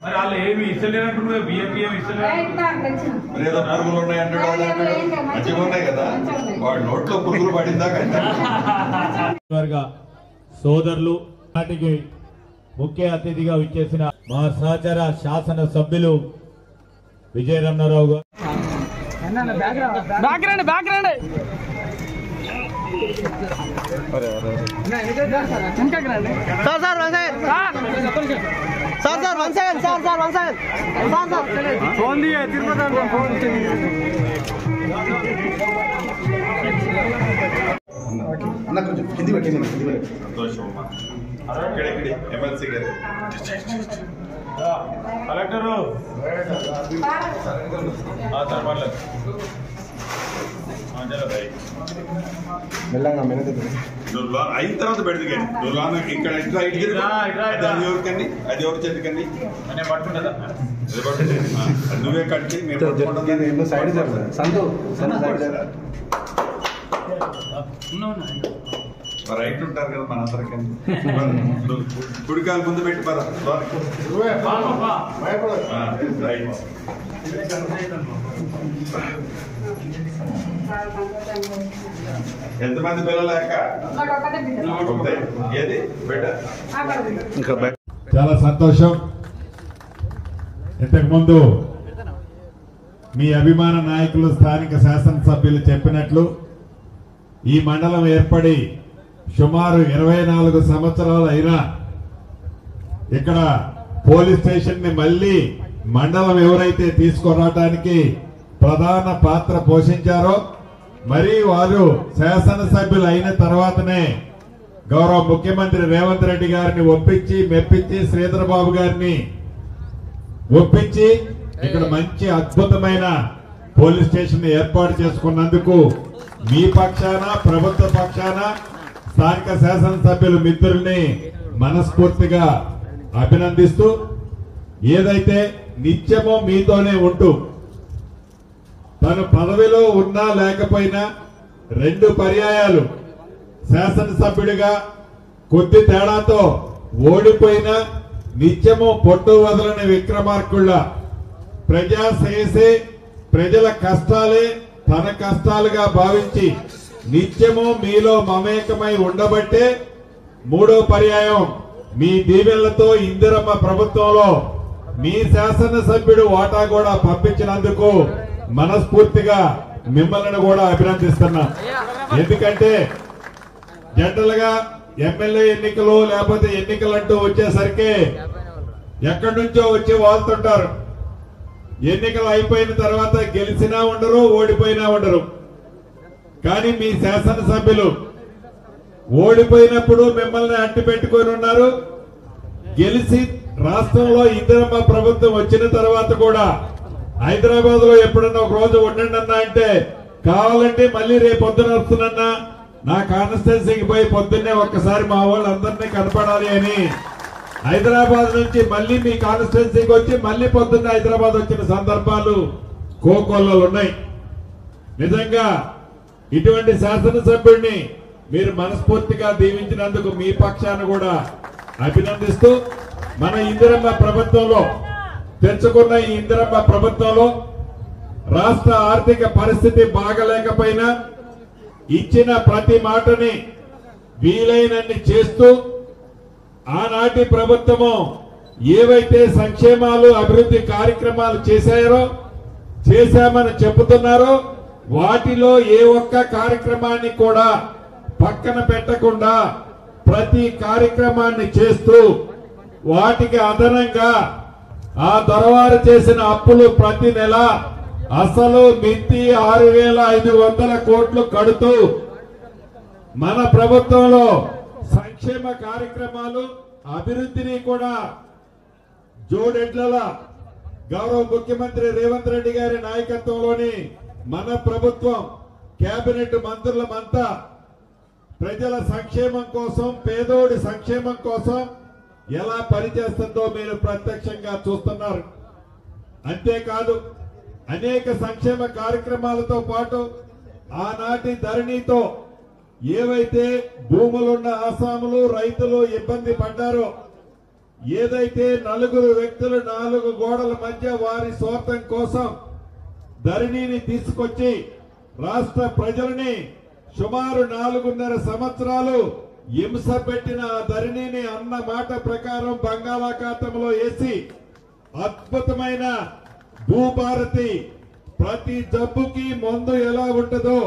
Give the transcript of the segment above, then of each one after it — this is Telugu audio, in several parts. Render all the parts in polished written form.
మరి వాళ్ళు ఏమి ఇస్తలేనట్టు బిఏపీ ఏమి ఇస్తలేదు పురుగులు ఉన్నాయంటాడు మంచిగా ఉన్నాయి కదా వాడి నోట్లో పురుగులు పడిందాక సోదరులు నాటికి ముఖ్య అతిథిగా విచ్చేసిన మా సహచర శాసన సభ్యులు విజయరమణారావు గారు ఎమ్మెల్సీ గారు కలెక్టరు అయిన తర్వాత పెడదు ఇక్కడ ఎవరికండి అది ఎవరి చేతికండి నువ్వే కట్టి రైట్ ఉంటారు కదా మన అందరికీ కుడికాలు ముందు పెట్టి పద రైట్ ఎంతమంది పిల్లలు ఏది చాలా సంతోషం. ఇంతకు ముందు మీ అభిమాన నాయకులు స్థానిక శాసనసభ్యులు చెప్పినట్లు ఈ మండలం ఏర్పడి సుమారు 24 సంవత్సరాలు అయినా ఇక్కడ పోలీస్ స్టేషన్ ని మళ్లీ మండలం ఎవరైతే తీసుకురావడానికి ప్రధాన పాత్ర పోషించారో మరి వారు శాసనసభ్యులు అయిన తర్వాతనే గౌరవ ముఖ్యమంత్రి రేవంత్ రెడ్డి గారిని ఒప్పించి మెప్పించి శ్రీధర్ బాబు గారిని ఒప్పించి ఇక్కడ మంచి అద్భుతమైన పోలీస్ స్టేషన్ ఏర్పాటు చేసుకున్నందుకు మీ పక్షాన ప్రభుత్వ పక్షాన స్థానిక శాసనసభ్యులు మిత్రుల్ని మనస్ఫూర్తిగా అభినందిస్తూ ఏదైతే నిత్యమో మీతోనే ఉంటూ తను పదవిలో ఉన్నా లేకపోయినా 2 పర్యాయాలు శాసనసభ్యుడిగా కొద్ది తేడాతో ఓడిపోయినా నిత్యము పొట్టు వదలని విక్రమార్కుళ్ళ ప్రజాశ్రేయసే ప్రజల కష్టాలే తన కష్టాలుగా భావించి నిత్యము మీలో మమేకమై ఉండబట్టే 3వ పర్యాయం మీ దీవెనలతో ఇందిరమ్మ ప్రభుత్వంలో మీ శాసనసభ్యుడు వాటా కూడా పంపించినందుకు మనస్ఫూర్తిగా మిమ్మల్ని కూడా అభినందిస్తున్నాం. ఎందుకంటే జనరల్ గా ఎమ్మెల్యే ఎన్నికలు లేకపోతే ఎన్నికలంటూ వచ్చేసరికి ఎక్కడి నుంచో వచ్చి వాళ్తుంటారు. ఎన్నికలు అయిపోయిన తర్వాత గెలిచినా ఉండరు, ఓడిపోయినా ఉండరు. కానీ మీ శాసనసభ్యులు ఓడిపోయినప్పుడు మిమ్మల్ని అట్టి పెట్టుకొని ఉన్నారు. గెలిచి రాష్ట్రంలో ఇందిరమ్మ ప్రభుత్వం వచ్చిన తర్వాత కూడా హైదరాబాద్ లో ఎప్పుడన్నా ఒక రోజు ఉండండి అన్నా అంటే కావాలంటే మళ్ళీ రేపు పొద్దున వస్తున్నా నా కాన్స్టిట్యున్సీకి పోయి పొద్దున్నే ఒక్కసారి మా వాళ్ళందరినీ కనపడాలి అని హైదరాబాద్ నుంచి మళ్ళీ మీ కాన్స్టిట్యున్సీకి వచ్చి మళ్ళీ పొద్దున్న హైదరాబాద్ వచ్చిన సందర్భాలు కోకొల్లలు ఉన్నాయి. నిజంగా ఇటువంటి శాసనసభ్యుడిని మీరు మనస్ఫూర్తిగా దీవించినందుకు మీ పక్షాన కూడా అభినందిస్తూ మన ఇందిరమ్మ ప్రభుత్వంలో తెచ్చుకున్న ఈ ఇందిరమ్మ ప్రభుత్వంలో రాష్ట్ర ఆర్థిక పరిస్థితి బాగలేకపోయినా ఇచ్చిన ప్రతి మాటని వీలైనన్ని చేస్తూ ఆనాటి ప్రభుత్వము ఏవైతే సంక్షేమాలు అభివృద్ధి కార్యక్రమాలు చేశామని చెబుతున్నారో వాటిలో ఏ ఒక్క కార్యక్రమాన్ని కూడా పక్కన పెట్టకుండా ప్రతి కార్యక్రమాన్ని చేస్తూ వాటికి అదనంగా ఆ దొరవారు చేసిన అప్పులు ప్రతి నెల అసలు మిత్తి 6,500 కోట్లు కడుతూ మన ప్రభుత్వంలో సంక్షేమ కార్యక్రమాలు అభివృద్ధిని కూడా జోడెడ్ల గౌరవ ముఖ్యమంత్రి రేవంత్ రెడ్డి గారి నాయకత్వంలోని మన ప్రభుత్వం కేబినెట్ మంత్రులమంతా ప్రజల సంక్షేమం కోసం పేదోడి సంక్షేమం కోసం ఎలా పనిచేస్తుందో మీరు ప్రత్యక్షంగా చూస్తున్నారు. అంతేకాదు అనేక సంక్షేమ కార్యక్రమాలతో పాటు ఆనాటి ధరణితో ఏవైతే భూములున్న ఆసాములు రైతులు ఇబ్బంది పడ్డారో ఏదైతే నలుగురు వ్యక్తులు 4 గోడల మధ్య వారి స్వార్థం కోసం ధరణిని తీసుకొచ్చి రాష్ట్ర ప్రజలని సుమారు 4.5 సంవత్సరాలు హింస పెట్టిన ధరణిని అన్న మాట ప్రకారం బంగాళాఖాతంలో వేసి అద్భుతమైన భూభారతి, ప్రతి జబ్బుకి మందు ఎలా ఉంటుందో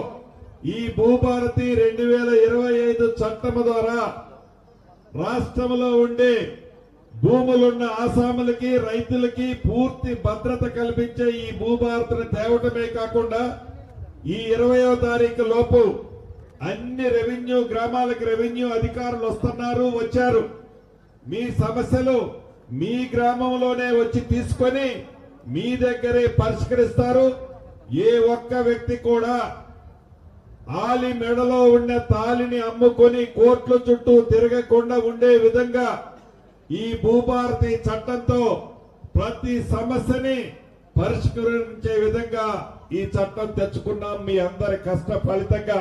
ఈ భూభారతి 2025 చట్టం ద్వారా రాష్ట్రంలో ఉండే భూములున్న ఆసాములకి రైతులకి పూర్తి భద్రత కల్పించే ఈ భూభారతిని తేవటమే కాకుండా ఈ 20వ తారీఖు లోపు అన్ని గ్రామాలకు రెవెన్యూ అధికారులు వచ్చారు. మీ సమస్యలు మీ గ్రామంలోనే వచ్చి తీసుకొని మీ దగ్గరే పరిష్కరిస్తారు. ఏ ఒక్క వ్యక్తి కూడా ఆలి మెడలో ఉన్న తాలిని అమ్ముకొని కోర్టుల చుట్టూ తిరగకుండా ఉండే విధంగా ఈ భూభారతి చట్టంతో ప్రతి సమస్యని పరిష్కరించే విధంగా ఈ చట్టం తెచ్చుకున్నాం మీ అందరి కష్ట ఫలితంగా.